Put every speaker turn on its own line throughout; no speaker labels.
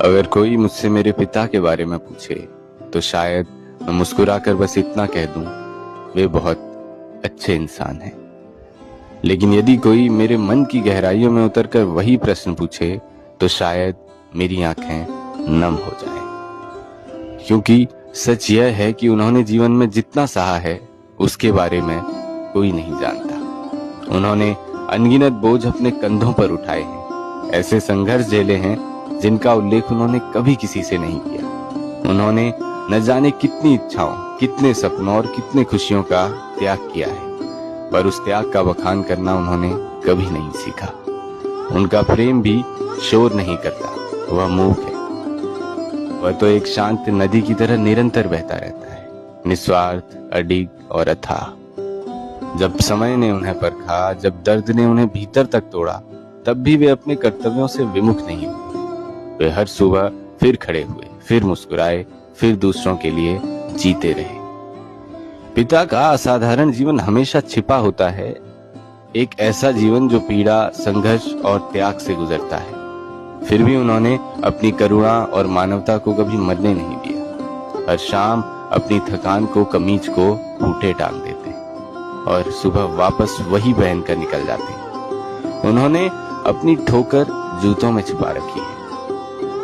अगर कोई मुझसे मेरे पिता के बारे में पूछे तो शायद मैं मुस्कुराकर बस इतना कह दूं, वे बहुत अच्छे इंसान हैं। लेकिन यदि कोई मेरे मन की गहराइयों में उतरकर वही प्रश्न पूछे तो शायद मेरी आंखें नम हो जाएं। क्योंकि सच यह है कि उन्होंने जीवन में जितना सहा है उसके बारे में कोई नहीं जानता। उन्होंने अनगिनत बोझ अपने कंधों पर उठाए हैं, ऐसे संघर्ष झेले हैं जिनका उल्लेख उन्होंने कभी किसी से नहीं किया। उन्होंने न जाने कितनी इच्छाओं, कितने सपनों और कितने खुशियों का त्याग किया है, पर उस त्याग का बखान करना उन्होंने कभी नहीं सीखा। उनका प्रेम भी शोर नहीं करता, वह मूक है। वह तो एक शांत नदी की तरह निरंतर बहता रहता है, निस्वार्थ, अडिग और अथाह। जब समय ने उन्हें परखा, जब दर्द ने उन्हें भीतर तक तोड़ा, तब भी वे अपने कर्तव्यों से विमुख नहीं हुए। वे हर सुबह फिर खड़े हुए, फिर मुस्कुराए, फिर दूसरों के लिए जीते रहे। पिता का असाधारण जीवन हमेशा छिपा होता है, एक ऐसा जीवन जो पीड़ा, संघर्ष और त्याग से गुजरता है। फिर भी उन्होंने अपनी करुणा और मानवता को कभी मरने नहीं दिया। हर शाम अपनी थकान को, कमीज को खूंटे टांग देते और सुबह वापस वही पहन कर निकल जाते। उन्होंने अपनी ठोकर जूतों में छिपा रखी है।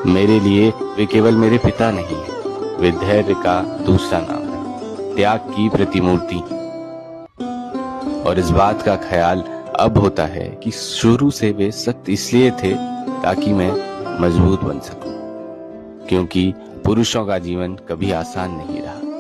मेरे लिए वे केवल मेरे पिता नहीं है, वे धैर्य का दूसरा नाम है, त्याग की प्रतिमूर्ति। और इस बात का ख्याल अब होता है कि शुरू से वे सख्त इसलिए थे ताकि मैं मजबूत बन सकूं, क्योंकि पुरुषों का जीवन कभी आसान नहीं रहा।